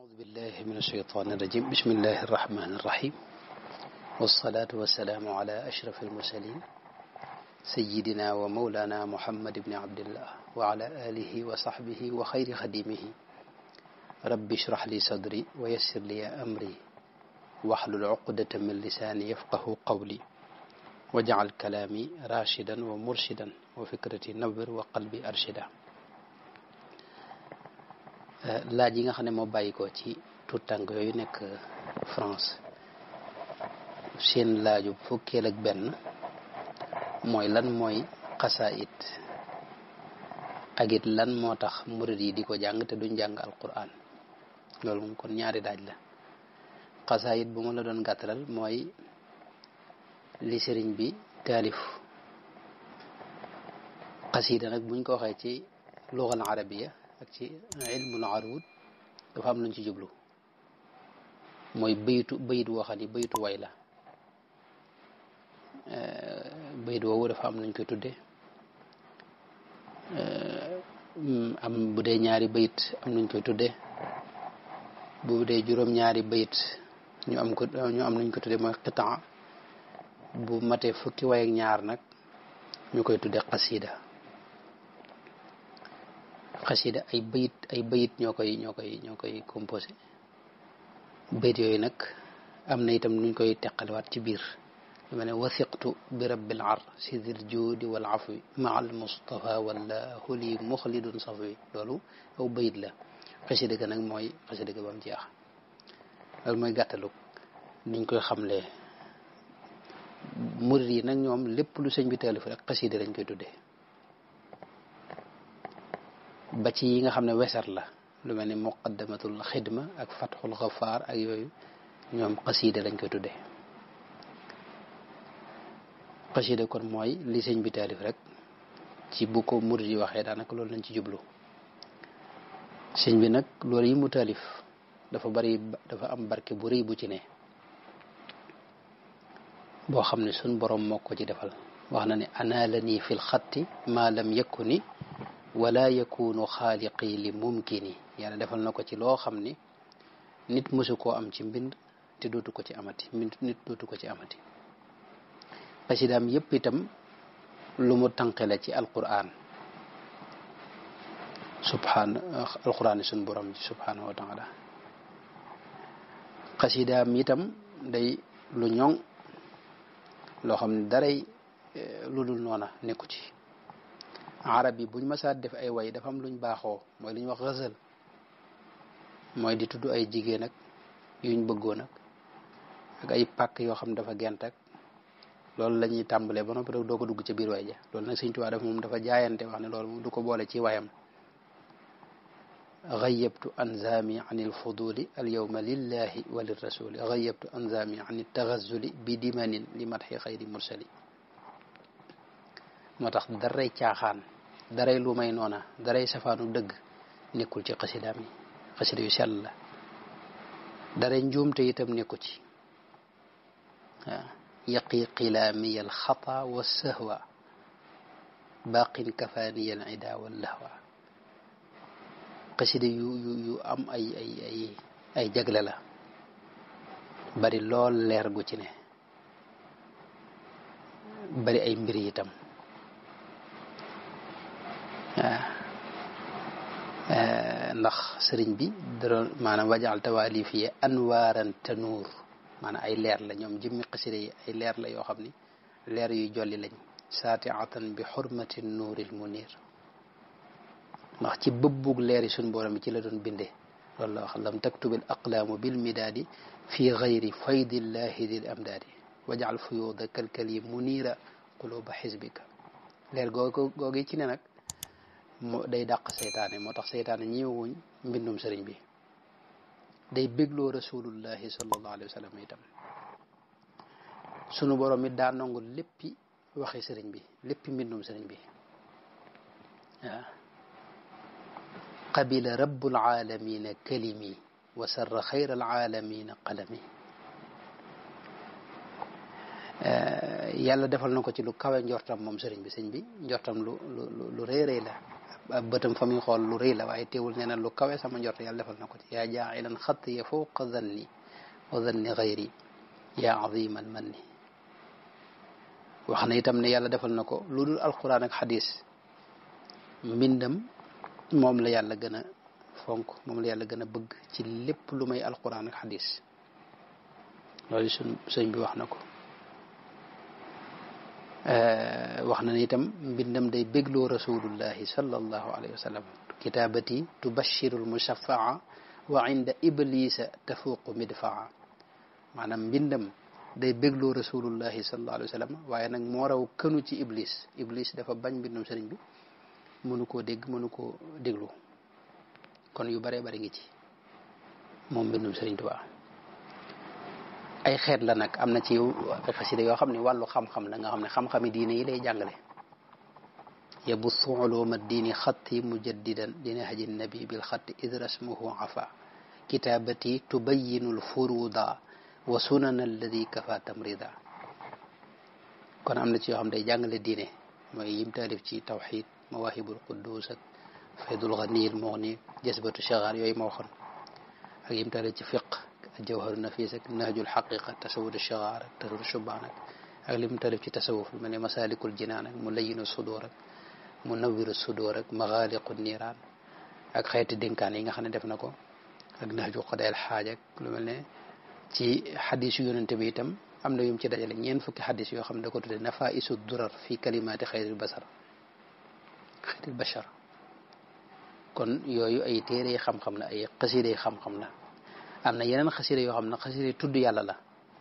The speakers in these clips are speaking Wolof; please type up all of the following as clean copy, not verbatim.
أعوذ بالله من الشيطان الرجيم بسم الله الرحمن الرحيم والصلاة والسلام على أشرف المرسلين سيدنا ومولانا محمد بن عبد الله وعلى آله وصحبه وخير خديمه رب اشرح لي صدري ويسر لي أمري واحلل عقدة من لساني يفقه قولي واجعل كلامي راشدا ومرشدا وفكرتي نور وقلبي أرشدا laaj yi nga xam ne moo bàyyi ko ci tout tànk yooyu nekk France seen laaju fukkeel ak benn mooy lan mooy xasaayit ak it lan moo tax murid yi di ko jàng te duñ jàng alquran loolu moom kon ñaari daaj la xasaayit bu ma la doon gàttalal mooy li sëriñ bi taalif xasida nag buñ ko waxee ci lugal arabiya ak ci ilmul arud dafa am luñ ci jublu mooy bayit woo xam ni bayitu way la bayit woowu dafa am luñ koy tudde am bu dee ñaari bayit am luñ koy tudde bu dee juróom-ñaari bayit ñu am luñ koy tudde mooy qitaa bu matee fukki way ak ñaar nag ñu koy tudde xasida xasida ay bayit ñoo koy composé bayit yooyu nag am na itam nuñ koy teqalewaat ci biir lu mel ne wasiqtu bi rabbil arsi dil juudi wal afwi maa al mustafa wallahu li muxlidun safwi loolu aw bayit la xasida ga nag mooy xasida ga bam jeex loolu mooy gàttalu niñ koy xamlee murid yi nag ñoom lépp lu sëñ bi taalif rek xasida lañ koy tuddee ba ci yi nga xam ne wesar la lu mel ni muqaddamatul xidma ak fatxul xafaar ak yooyu ñoom xasida lañ koy tuddee xasida kon mooy li sëñ bi taalif rek ci bu ko murid yi waxee daanaka loolu lañ ci jublu sëñ bi nag loolu yi mu taalif dafa am barke bu rëy bu ci ne boo xam ne suñ borom moo ko ci defal wax na ne anaalani fil xatti ma lam yakuni wala yakunu xaaliqi li mumkini yàlla defal na ko ci loo xam ni nit mësu koo am ci mbind te dootu ko ci amati nit dootu ko ci amati xasidaam yépp itam lu mu tànqe la ci alquran alquran suñ borom ci subhanahu wa taala xasidaam itam day lu ñoŋ loo xam ne daray lu dul noona nekku ci arab yi buñ masaat def ay way dafa am luñ baaxoo mooy lu ñuy wax xasal mooy di tudd ay jigéen ak yuñ bëggoon ak ay pàkk yoo xam dafa gent ak loolu la ñuy tàmbalee ba noppi rek doo ko dugg ca biir way ja loolu nag Sëñ Tuubaa daf moom dafa jaayante wax ne loolu moom du ko boole ci wayam gayyabtu anzami an il fuduli al yawma lillahi wa lirrasuli gayyabtu anzami an il taxazuli bi dimanin li matxi xayri mursali moo tax daray caaxaan daray lu may noona daray safaanu dëgg nekkul ci xasidaam yi xasida yu sell la daray njuumte itam nekku ci waaw yaqi qilaamiya al xata wa sahwa baqin kafaaniya al ida wal lahwa xasida yu am ay jagle la bari lool leer gu ci ne bari ay mbir itam ndax sëriñ bi dara maanaam wajaal tawaalif yi anwaaran tanuur maanaam ay leer la ñoom jëmmi xasida yi ay leer la yoo xam ni leer yuy jolli lañ saatiatan bi xurmati nuuril munir ndax ci bëbbug leer yi suñ borom bi ci la doon bindee loolu la wax lam taktubil aqlaamu bil midaadi fi gayri faydillahi dil amdaadi wajaal fuyuuda kalkali munira quluba xisbika leer googi ci ne nag moo day dàq seytaane moo tax seytaane ñëwuñ mbindum sëriñ bi day bégloo rasulullahi sallallahu alayhi wa sallam itam sunu borom it daa nangu léppi waxi sëriñ bi léppi mbindum sëriñ bi waaw qabila rabbul alamina kalimi wa sarra xayra alalamina qalami yàlla defal na ko ci lu kawe njortam moom sëriñ bi sëñ bi njortam lu rëy rëy la bëtam fa muy xool lu rëy la waaye teewul nee na lu kawe sama njort yàlla defal na ko ci yaa jaa'ilan xattiya fawqa zanni wa zanni xayri yaa aziman manni wax na itam ne yàlla defal na ko lu dul alquran ak xadis mbindam moom la yàlla gën a fonk moom la yàlla gën a bëgg ci lépp lu may alquran ak xadis loolu sëñ bi wax na ko wax na ni itam mbindam day bégloo rasulullahi sallallahu alayhi wa sallam kitaabati tubashiru almushafaa wa inda iblisa tafuuqu midfaa maanaam mbindam day bégloo rasulullahi sallallahu alayhi wa sallam waaye nag moo raw kënu ci iblis dafa bañ mbindum sëriñ bi mënu koo dégg mënu koo déglu kon yu baree bari ngi ci moom mbindum sëriñ Tuubaa ay xeet la nag am na ci ay xasida yoo xam ne wàllu xam-xam la nga xam ne xam-xami diine yi lay jàngale yabussu uluma diini xatti mujaddidan dina haji nabi bil xatti id rasmuhu afa kitabati tubayinu l furuda wa sunana alladi kafa tamrida kon am na ci yoo xam ne day jàngale diine mooy yim taalif ci tawxid mawahibul quddus ak faydul ganiyil mughni jasbatu shagar yooyu ma waxoon ak yim taalif ci fiq jawharu nafis ak nahjul xaqiqa tasawudu shagar ak tasawudu shubaan ak lim taalif ci tasawuf lu mel ne masalikul jinaan ak mulayinu sudur ak munawiru sudur ak maxaaliqu niiraan ak xeeti dénkaan yi nga xam ne def na ko ak nahju qadaayil xaaj ak lu mel ne ci xadis yu yonente bi itam am na yum ci dajale ñeent fukki xadis yoo xam ne da ko tudde nafaisu durar fi kalimaati xayril bashar kon yooyu ay téere xam-xam la ay xasida xam-xam la am na yeneen xasida yoo xam ne xasida tudd yàlla la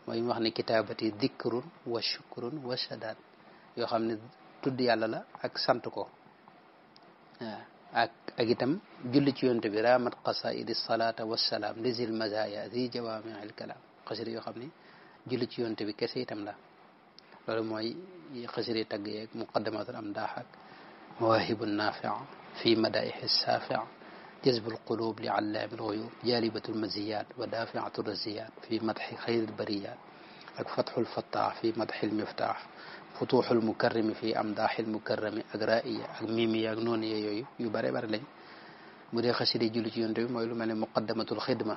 mooy mu wax ne kitaabati dikrun wa shukrun wa shadaat yoo xam ne tudd yàlla la ak sant ko ak itam julli ci yonte bi ramat qasaidi salata wassalaam lizil mazaya zi jawami'il kalam xasida yoo xam ne julli ci yonte bi kese itam la loolu mooy xasida tagg yeeg muqaddamatul amdaax ak mawaahibu naafi' fi madaihi saafi' jazbul qulub li allaamil ghuyub jaalibatul maziyat wa daafi'atur raziyat fi madhi xayril bariyat ak fathul fattah fi madhil miftah futuxul mukarrami fi amdaaxil mukarrami ak ra'iya ak mimiya ak noonu yooyu yu bare bare lañ bu dee xasida julli ci yonte bi mooy lu mel ne muqaddamatul xidma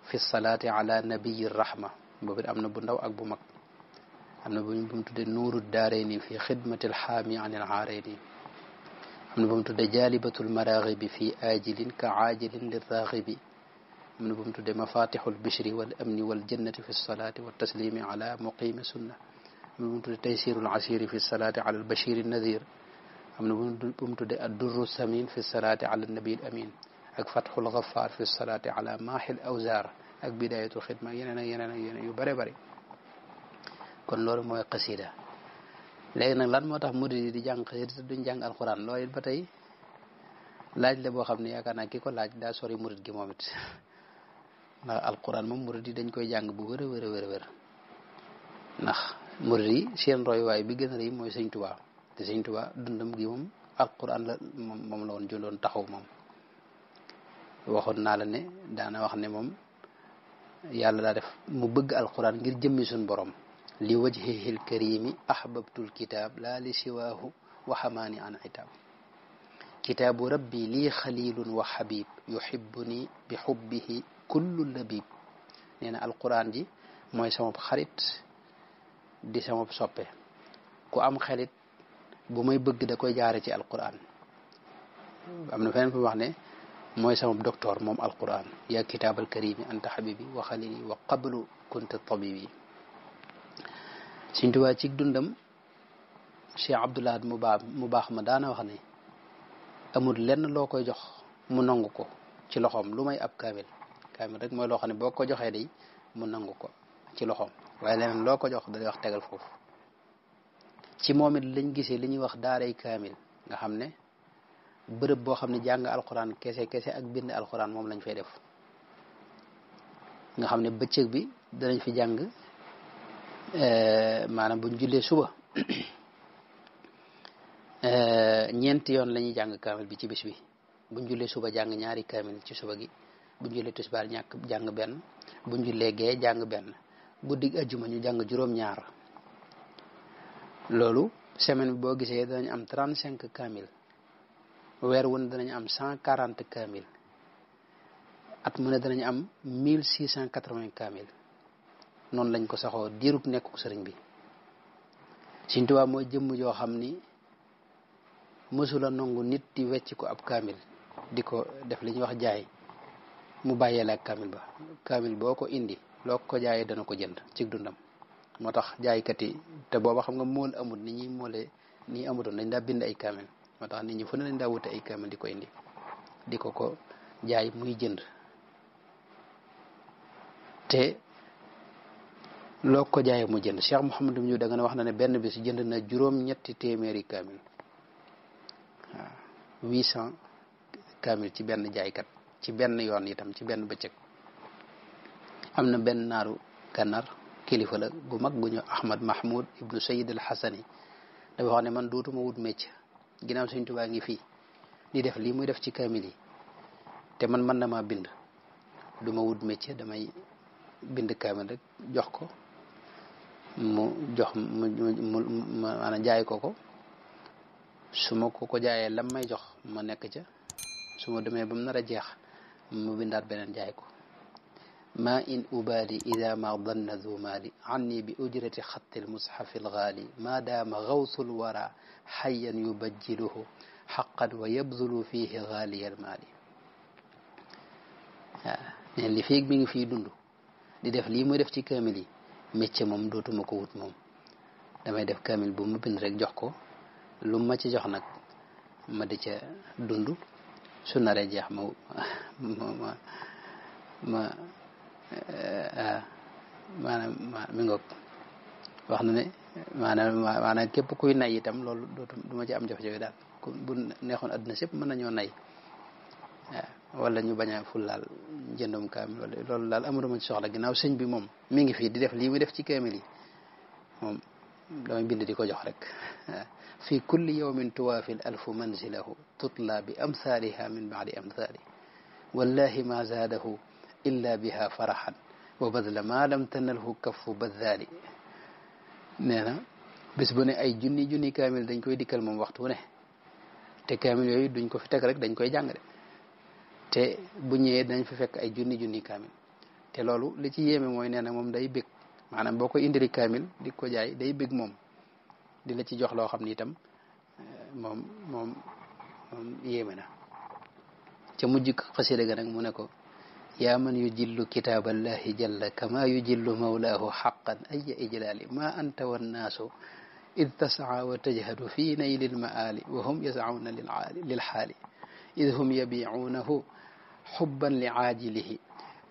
fi salaati ala nabiyi rahma boobu am na bu ndaw ak bu mag am na bu mu tudde nuuru daarayni fi xidmatil xaami anil aarayni am na bu mu tudde jaalibatul maraaxibi fi aajilin ka aajilin lirraaxibi am na bu mu tudde mafatixul bishri wal amni wal jannati fi salaati wa taslimi ala muqimi sunna am na bu mu tudde taysirul asiri fi salaati ala albashiri nadir am na bu mu tudde addurru samin fi salaati ala nabil amin ak fatxul gaffar fi salaati ala mahil awzar ak bidayatul xidma yeneen ak yeneen ak yeneen yu bare bare kon loolu mooy xasida léegi nag lan moo tax murid yi di jàng xasida duñ jàng alxuraan loolu it ba tey laaj la boo xam ne yaakaar naa ki ko laaj daa sori murid gi moom it ndax alxuraan moom murid yi dañ koy jàng bu wër a wër a wër a wër ndax murid yi seen royuwaay bi gën a rëy mooy sëñ Tuubaa te sëñ Tuubaa dundam gi moom alxuraan la moom la woon jundoon taxaw moom waxoon naa la ne daana wax ne moom yàlla daa def mu bëgg alxuraan ngir jëmmi suñ borom li wajhihil karimi ahbabtul kitab la li siwaahu wa xamaani an itab kitaabu rabbi lii xalilun wa xabib yuhibbuni bi xubbihi kullu labib nee na alquran ji mooy sama xarit di sama soppe ku am xelit bu may bëgg da koy jaare ci alquran am na feneen fu wax ne mooy sama docteur moom alquran yaa kitaabal karimi anta xabibi wa xalili wa qablu kunta tabibi Sëñ Tuubaa ci dundam Cheikh Abdoul Ahad mu baax ma daana wax ne amul lenn loo koy jox mu nangu ko ci loxoom lu may ab kaamil rek mooy loo xam ne boo ko joxee day mu nangu ko ci loxoom waaye leneen loo ko jox day wax tegal foofu ci moom it lañ gisee li ñuy wax daaray kaamil nga xam ne bërëb boo xam ne jàng alxuraan kese ak bind alxuraan moom lañ fay def nga xam ne bëccëg bi danañ fi jàng maanaam buñ jullee suba ñeenti yoon la ñuy jàng kaamil bi ci bis bi buñ jullee suba jàng ñaari kaamil ci suba gi buñ jullee tisbaar jàng benn buñ jullee gee jàng benn guddig ajjuma ñu jàng juróom-ñaar loolu semaine bi boo gisee danañ am 35 kaamil weer wu ne danañ am 140 kaamil at mu ne danañ am 1680 kaamil noonu lañ ko saxoo diirub nekku sëriñ bi Sëriñ Tuubaa mooy jëmm joo xam ni mësula nangu nit di wecc ko ab kaamil di ko def li ñuy wax jaay mu bàyyee la ak kaamil ba kaamil boo ko indi loo ko jaayee dana ko jënd ci dundam moo tax jaaykat yi te booba xam nga mool amul ni ñuy moolee nii amutoon dañ daa bind ay kaamil moo tax nit ñi fu ne lañ daa wute ay kaamil di ko indi di ko jaay muy jënd te loo ko jaayee mu jënd Cheikh Mouhamadou ñu da nga ne wax na ne benn bis jënd na juróom-ñetti téeméeri kaamil waaw 800 kaamil ci benn jaaykat ci benn yoon itam ci benn bëccëg am na benn naaru gànnaar kilifa la gu mag gu ñu Ahmad Mahmoud ibnu Sayyid al Hasani dafa wax ne man dootuma wut mécc ginnaaw Sëriñ Tuubaa ngi fii di def lii muy def ci kaamil yi te man mën na maa bind duma wut mécc damay bind kaamil rek jox ko mu jox mu maanaam jaay ko su ma ko jaayee lam may jox ma nekk ca su ma demee ba mu nar a jeex mu bindaat beneen jaay ko ma in ubali ida ma danna du mali anni bi ujrati xatti lmushafi algaali ma daama gawsul wara xayan yubajjiluhu xaqan wa yabdulu fihi gaaliya almaali waaw neen li fiig mi ngi fii dund di def lii muy def ci kaamil yi métier moom dootuma ko wut moom damay def kaamil bu mu bind rek jox ko lu ma ci jox nag ma di ca dund su naree jeex maanaam mi ngoog wax na ne maanaam képp kuy nay itam loolu du ma ci am jafe-jafe daal bu neexoon adduna sépp mën nañoo nay waaw wala ñu bañ a fullaal jëndum kaamil wala loolu daal amatuma ci soxla ginnaaw sëñ bi moom mi ngi fii di def lii muy def ci kaamil yi moom damay bind di ko jox rek fi kulli yawmin tuwaafil alfu manzilahu tutla bi amthaliha min baadi amthali wallahi ma zaadahu illa biha faraxan wa badla ma lam tanalhu kaffu badali nee na bis bu ne ay junni kaamil dañ koy dikkal moom waxtu wu ne te kaamil yooyu duñ ko fi teg rek dañ koy jàng de te bu ñëwee dañ fi fekk ay junni kaamil te loolu li ci yéeme mooy nee na moom day bég maanaam boo ko indili kaamil di ko jaay day bég moom di la ci jox loo xam ni itam moom yéeme na ca mujj xasida ga nag mu ne ko yaa man yujillu kitaaballahi jalla kama yujillu mawlaahu xaqan aya ijlaali ma anta wannaasu id tasaa wa tajhadu fi nayli lmaali wa hum yasauna lilxaali id hum yabicuunahu xubban li caajilihi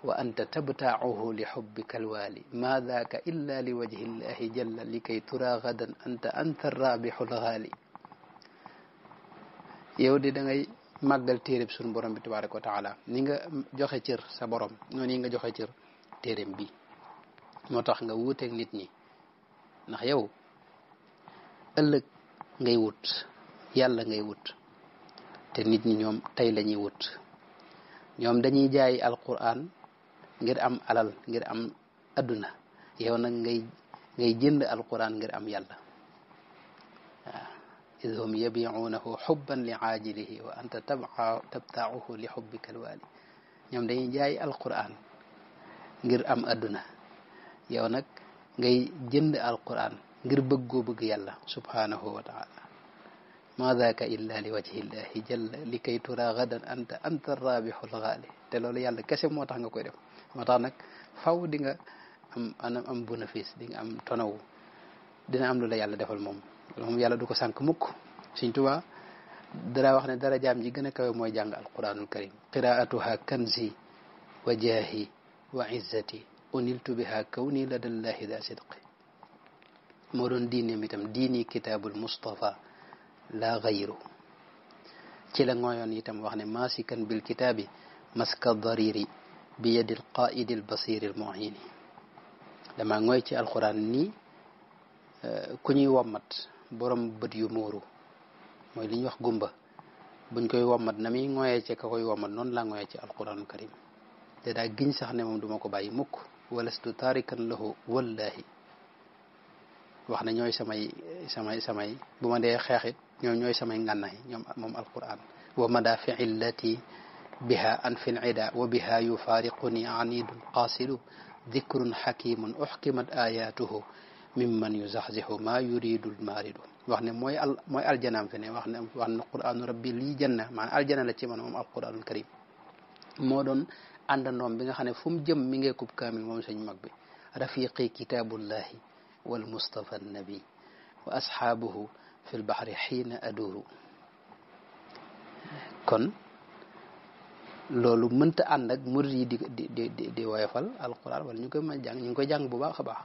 wa anta tabtaacuhu li xubbika alwaali ma daaka illa li wajhi illahi jalla likay tura gadan anta raabixu lgaali yow di da ngay màggal téereb suñu borom bi tabaraka wa taala ni nga joxe cër sa borom noonu yi nga joxe cër téereem bi moo tax nga wuuteeg nit ñi ndax yow ëllëg ngay wut yàlla ngay wut te nit ñi ñoom tey la ñuy wut ñoom dañuy jaay alquran ngir am alal ngir am adduna yow nag ngay jënd alquran ngir am yàlla waaw id hum yabiunahu xubban li aajilihi wa anta tabtaacuhu li xubbika alwaali ñoom dañuy jaay alquran ngir am adduna yow nag ngay jënd alquran ngir bëggoo bëgg yàlla subhanahu wa taala ma daaka illa li wajhi illahi jalla li kay tura gadan anta raabixu lgaali te loolu yàlla kese moo tax nga koy def moo tax nag faw di nga am bénéfice di nga am tonawu dina am lu la yàlla defal moom yàlla du ko sànk mukk Sëriñ Tuubaa dara wax ne dara jaam ji gën a kawe mooy jàng alquranul karim qiraatuha kanzi wa jaahi wa izzati uniltu biha kawni ladallahi da sidqi moo doon diineem itam diini kitaabul mustafa la gayru ci la ngooyoon itam wax ne maasikan bil kitaabi maska dariri bi yadil qaidil basiril muhini dama ngooy ci alquran nii ku ñuy wommat borom bët yu muuru mooy li ñuy wax gumba buñ koy wommat na muy ngooyee ci ka koy wommat noonu laa ngooyee ci alquranul karim te daa giñ sax ne moom duma ko bàyyi mukk walastu tarikan lahu wallahi wax ne ñooy samay bu ma dee xeexit ñooy samay ngànnaay ñoom moom alquran wa madafi'i allati biha anfi al-ida wa biha yufariquni anidun qasidu dhikrun hakimun uhkimat ayatuhu mimman yuzahzihu ma yuridu al-maridu wax ne mooy aljanaam fi ne wax ne qur'anu rabbi lii janna maanaam aljana la ci man moom alquranul karim moo doon àndandoom bi nga xam ne fu mu jëm mi ngee kub kaamil moom sëñ mag bi rafiqi kitabullahi wal mustafa nabi wa ashaabuhu fi lbahri xiina aduru kon loolu mënta ànd ak murid yi di woyofal alquran wala ñu koy mën jàng ñu ngi koy jàng bu baax a baax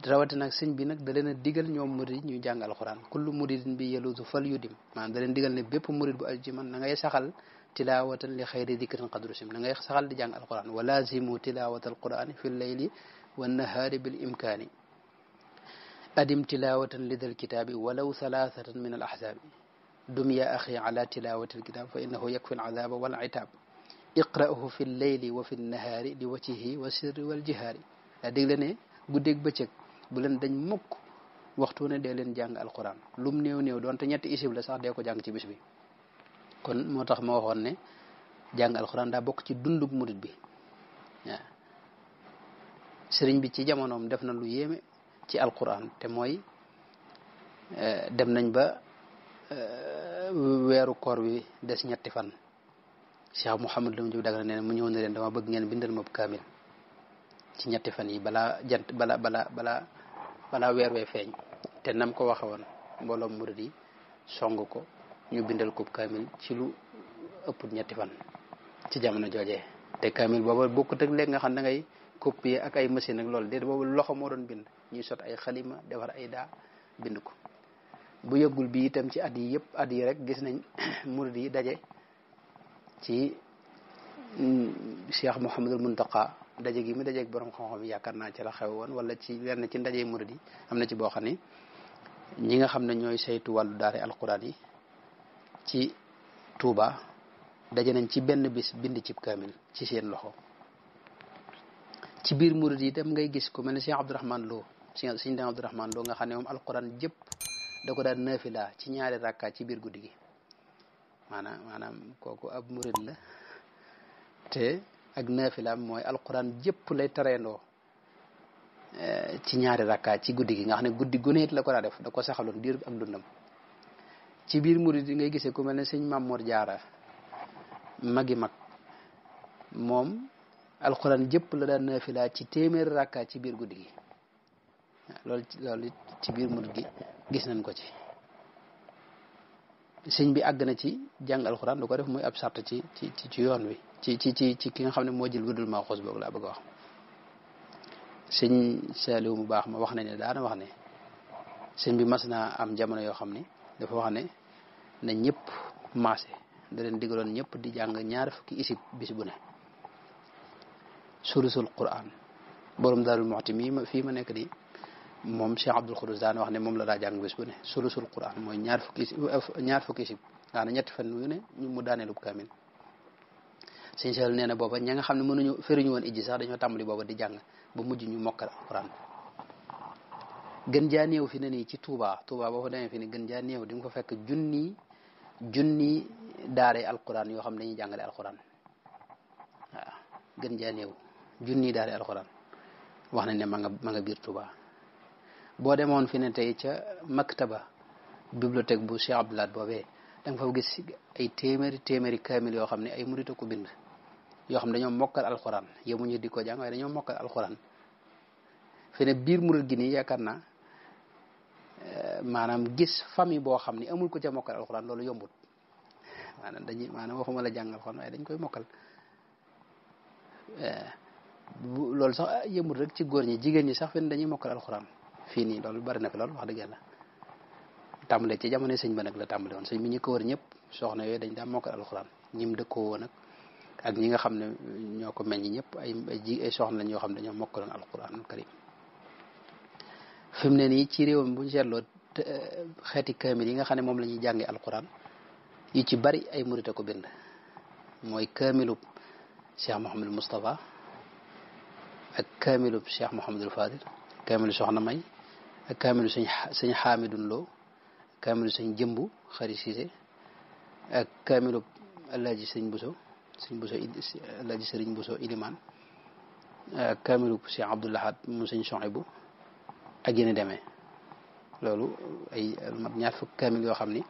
rawati nag sëñ bi nag da leen a digal ñoom murid yi ñuy jàng alquran kullu muridin bi yelusu fal yudim maanaam da leen digal ne bépp murid bu aju ci man na ngay saxal tilawatan li xayri dikrin qadru sim na ngay saxal di jàng alquran wa lazimu tilawata alqurani fi llayli wa nahaari bil imkaani adim tilawatan lidal kitaabi walaw thalathatan min al ahzaabi dum ya axi ala tilawati alkitab fa innahu yakfi alazaba wal itab iqra'uhu fi llayli wa fi nahaari li wajhihi wa sirri wal jihaari daa digle ne guddeeg bëccëg bu leen dañ mukk waxtu ne dee leen jàng alquran lum néew néew doonte ñetti isib la sax dee ko jàng ci bis bi kon moo tax ma waxoon ne jàng alquran daa bokk ci dundub murid bi waaw sëriñ bi ci jamonoom def na lu yéeme ci alquran te mooy dem nañ ba weeru koor wi des ñetti fan Cheikh Mouhamed Lam Diop Dagana nee na mu ñëw ne leen dama bëgg ngeen bindal ma kaamil ci ñetti fan yi balaa weer wee feeñ te nam ko waxe woon mbooloom murid yi song ko ñu bindal ko kaamil ci lu ëpp ñetti fan ci jamono joojee te kaamil booba bokkut ak léegi nga xam da ngay copier ak ay machine ak loolu déet boobu loxo moo doon bind ñuy sot ay xalima defar ay daa bind ko bu yëggul bi itam ci at yi yëpp at yi rek gis nañ murid yi daje ci Cheikh Mouhamadul Muntaqa daje gi mu dajeeg borom xam-xam yi yaakaar naa ci la xew woon wala ci lenn ci ndaje murid yi am na ci boo xam ne ñi nga xam ne ñooy saytu wàllu daara alquran yi ci Touba daje nañ ci benn bis bind cib kaamil ci seen loxo ci biir murid yi itam ngay gis ku mel ne Cheikh Abdourahmane Lo Sëñ Abdourahmane Lo nga xam ne moom alquran jëpp da ko daan naafila ci ñaari rakka ci biir guddi gi maanaam kooku ab murid la te ak naafilaam mooy alquran jëpp lay tareendoo ci ñaari rakka ci guddi gi nga xam ne guddi guneet la ko daa def da ko saxaloon diir ak dundam ci biir murid yi ngay gisee ku mel ne sëñ Mamoor Jaara magi mag moom alquran jëpp la daan naafila ci téeméeri rakka ci biir guddi gi loolu ci biir murid gi gis nañ ko ci sëñ bi àgg na ci jàng alxuraan du ko def muy ab sart ci yoon wi ci ki nga xam ne moo jël wirdul Maxuus boobu laa bëgg a wax sëñ Saaliw mu baax ma wax nañ ne daana wax ne sëñ bi mas naa am jamono yoo xam ne dafa wax ne na ñëpp maase da leen digaloon ñëpp di jàng ñaar fukki isib bis bu ne sulusul Qur'an borom Daarul Muxti fii ma nekk di moom Cheikh Abdul Xudus daan wax ne moom la daa jàng bés bu ne sulusul Qur'an mooy ñaar fukki isib daana ñetti fan yu ne ñu mu daaneelub kaamil sëñ Sall nee na booba ña nga xam ne feriñu woon ijji sax dañoo tàmbali booba di jàng ba mujj ñu mokkal alquran gën jaa néew fi ne nii ci Touba boo fa demee fi ni gën jaa néew di nga ko fekk junni daare alquran yoo xam ne dañuy jàngale alquran waaw gën jaa néew junni daare alquran wax nañ ne ma nga biir Touba boo demoon fi ne tey ca maktaba bibliothèque bu Cheikh Abdoulaye boobee da nga fa gis ay téeméeri kaamil yoo xam ne ay murit ko bind yoo xam ne dañoo mokkal alxuraan yemuñu di ko jàng waaye dañoo mokkal alxuraan fi ne biir murit gi nii yaakaar naa maanaam gis famille boo xam ne amul ko ca mokkal alxuraan loolu yombut maanaam waxuma la jàng alxuraan waaye dañ koy mokkal loolu sax yëmut rek ci góor ñi jigéen ñi sax fi ne dañuy mokkal alxuraan fii nii loolu bari na fi lool wax dëgg yàlla tàmbale ci jamono sëñ ba nag la tàmbale woon sëñ bi ñi ko wër ñëpp soxna yooyu dañ daa mokkal alxuraan ñim dëkkoo woon ak ñi nga xam ne ñoo ko meññ ñëpp ay soxna lañ yoo xam ne dañoo mokkaloon alxuraan karim fi mu ne nii ci réew mi bu ñu seetloo xeeti kaamil yi nga xam ne moom la ñuy jàngee alxuraan yu ci bari ay murite ko bind mooy kaamilub Cheikh Mouhamadul Moustapha ak kaamilub Cheikh Mouhamadul Fadil kaamilu soxna May ak kaamilu sëñ Xaamidun Lo kaamilu sëñ Jëmbu Xari Siise ak kaamilu Alaaji Sëriñ Buso Alaaji Sëriñ Buso Ilimaan ak kaamilu Cheikh Abdoul Ahad mu Sëriñ Souhaïbou ak yéen demee loolu ay mat ñaar fukk kaamil yoo xam ni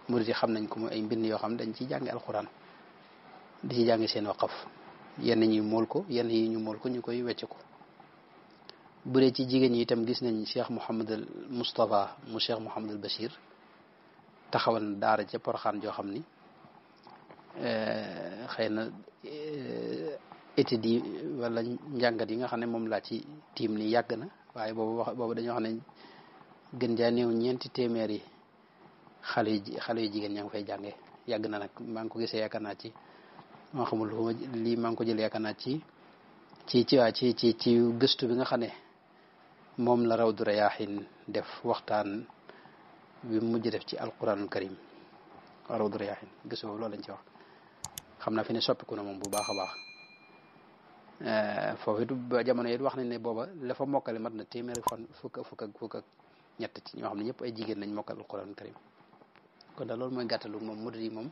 murid yi xam nañ ko mooy ay mbind yoo xam ne dañ ciy jàngi alxuraan di ci jàngi seen waqaf yenn ñi mool ko yenn yi ñu mool ko ñu koy wecc ko bu dee ci jigéen ñi itam gis nañ Cheikh Mouhamadul Moustapha mu Cheikh Mouhamadul Bachir taxawal na daara ca Poroxaan joo xam ni xëy na études yi wala njàngat yi nga xam ne moom laa ci tiim ni yàgg na waaye boobu dañoo xam ne gën jaa néew ñeenti téeméer yi xale yu jigéen ñaa ngi fay jànge yàgg na nag maa ngi ko gisee yaakaar naa ci maa xamul lii maa ngi ko jël yaakaar naa ci gëstu bi nga xam ne moom la Rawdu Rayaahin def waxtaan bi mujj def ci alquranul karim Rawdu Rayaahin gëstu boobu loolu lañ ci wax xam naa fi ne soppiku na moom bu baax a baax foofu it ba jamono it wax nañ ne booba la fa mokkale mat na téeméeri fan fukk ak ñett ci ñoo xam ne ñëpp ay jigéen nañ mokkal alquranul karim kon daal loolu mooy gàttalu moom murid yi moom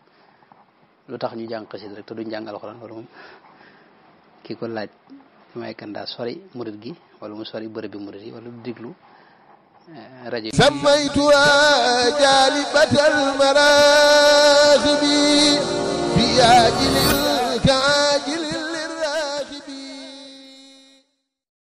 lu tax ñu jàng xasida rek te duñ jàng alxuraan wala moom kii ko laaj may kan daa sori murid gi wala mu sori bërëb bi murid yi wala du déglu rajo yi sammaytuha jalibatal maraaxibi bi ajlil